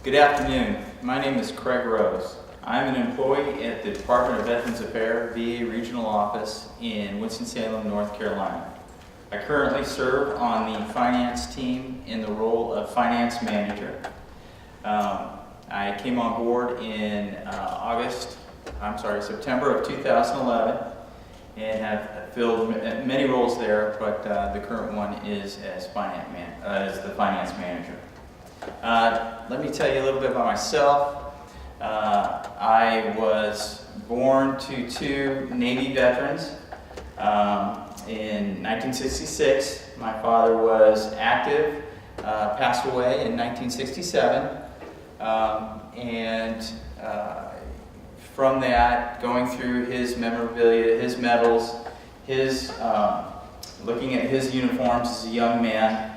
Good afternoon. My name is Craig Rose. I'm an employee at the Department of Veterans Affairs VA Regional Office in Winston-Salem, North Carolina. I currently serve on the finance team in the role of finance manager. I came on board in September of 2011 and have filled many roles there, but the current one is as the finance manager. Let me tell you a little bit about myself. I was born to two Navy veterans. In 1966, my father was active, passed away in 1967, and from that, going through his memorabilia, his medals, looking at his uniforms as a young man,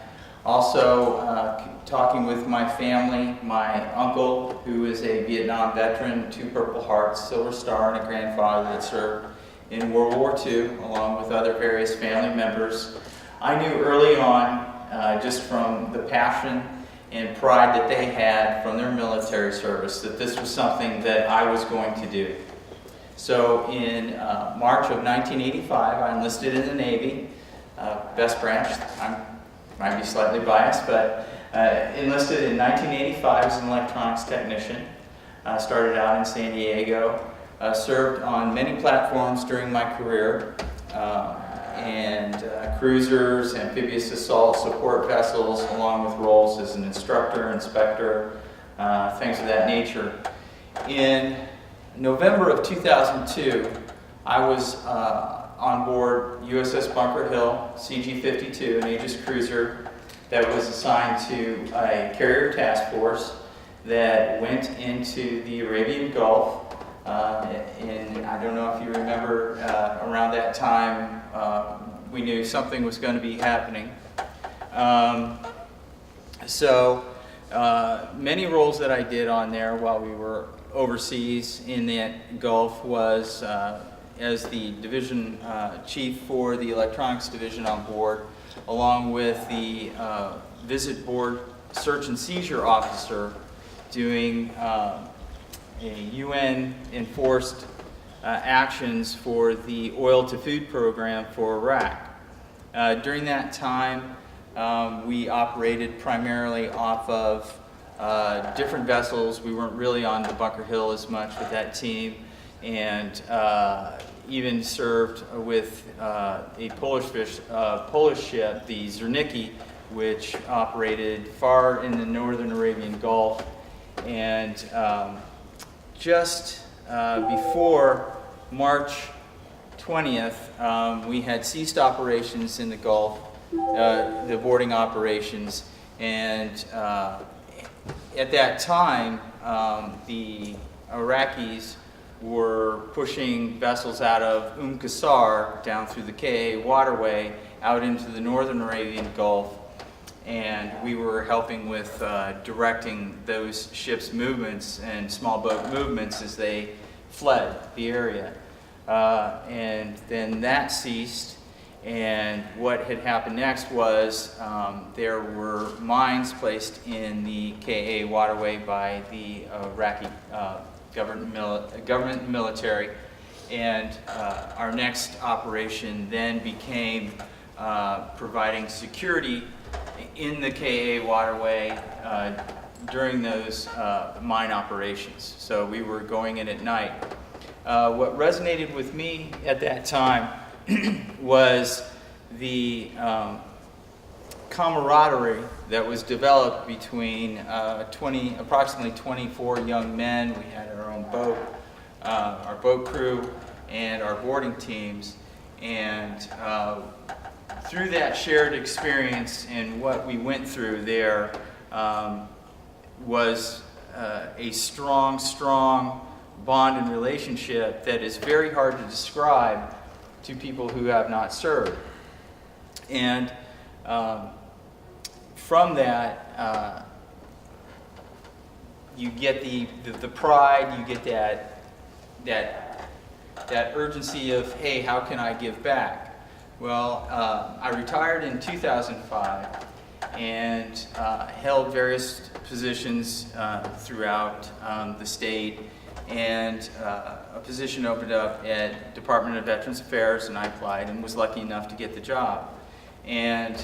also talking with my family, my uncle, who is a Vietnam veteran, 2 Purple Hearts, Silver Star, and a grandfather that served in World War II, along with other various family members. I knew early on, just from the passion and pride that they had from their military service, that this was something that I was going to do. So in March of 1985, I enlisted in the Navy, best branch. I might be slightly biased, but enlisted in 1985 as an electronics technician. Started out in San Diego. Served on many platforms during my career, and cruisers, amphibious assault support vessels, along with roles as an instructor, inspector, things of that nature. In November of 2002, I was on board USS Bunker Hill, CG-52, an Aegis cruiser that was assigned to a carrier task force that went into the Arabian Gulf. And I don't know if you remember, around that time, we knew something was going to be happening. So many roles that I did on there while we were overseas in that Gulf was as the division chief for the electronics division on board, along with the visit board search and seizure officer, doing a UN-enforced actions for the oil-to-food program for Iraq. During that time, we operated primarily off of different vessels. We weren't really on the Bunker Hill as much with that team, and even served with a Polish ship, the Zerniki, which operated far in the northern Arabian Gulf. And just before March 20th, we had ceased operations in the Gulf, the boarding operations, and at that time, the Iraqis were pushing vessels out of Qasr down through the KA waterway out into the northern Arabian Gulf, and we were helping with directing those ships' movements and small boat movements as they fled the area. And then that ceased, and what had happened next was there were mines placed in the KA waterway by the Iraqi government military, and our next operation then became providing security in the KA waterway during those mine operations. So we were going in at night. What resonated with me at that time was the camaraderie that was developed between approximately 24 young men. We had our own boat, our boat crew, and our boarding teams. And through that shared experience and what we went through there was a strong bond and relationship that is very hard to describe to people who have not served. And from that, you get the pride, you get that urgency of, hey, how can I give back? Well, I retired in 2005 and held various positions throughout the state, and a position opened up at Department of Veterans Affairs, and I applied and was lucky enough to get the job. And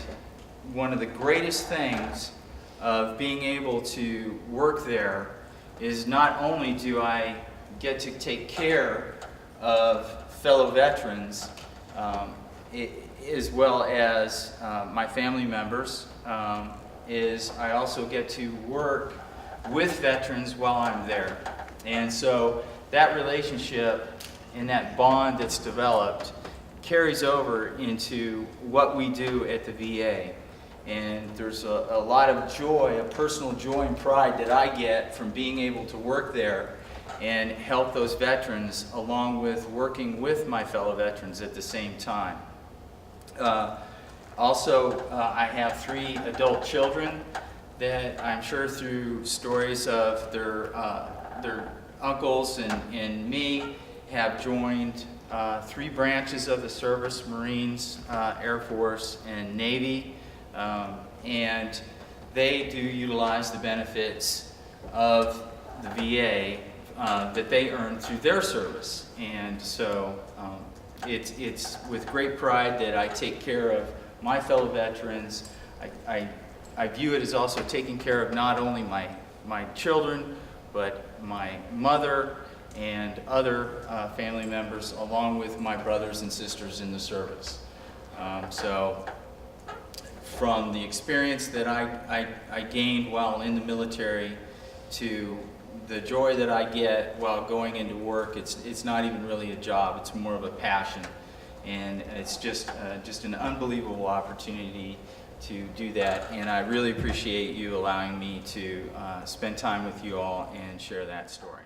one of the greatest things of being able to work there is not only do I get to take care of fellow veterans, as well as my family members, is I also get to work with veterans while I'm there. And so that relationship and that bond that's developed carries over into what we do at the VA. And there's a lot of joy, a personal joy and pride that I get from being able to work there and help those veterans, along with working with my fellow veterans at the same time. Also, I have 3 adult children that I'm sure through stories of their uncles and me have joined 3 branches of the service: Marines, Air Force, and Navy. And they do utilize the benefits of the VA that they earn through their service. And so it's with great pride that I take care of my fellow veterans. I view it as also taking care of not only my children, but my mother and other family members, along with my brothers and sisters in the service. So from the experience that I gained while in the military to the joy that I get while going into work, it's not even really a job, it's more of a passion. And it's just an unbelievable opportunity to do that. And I really appreciate you allowing me to spend time with you all and share that story.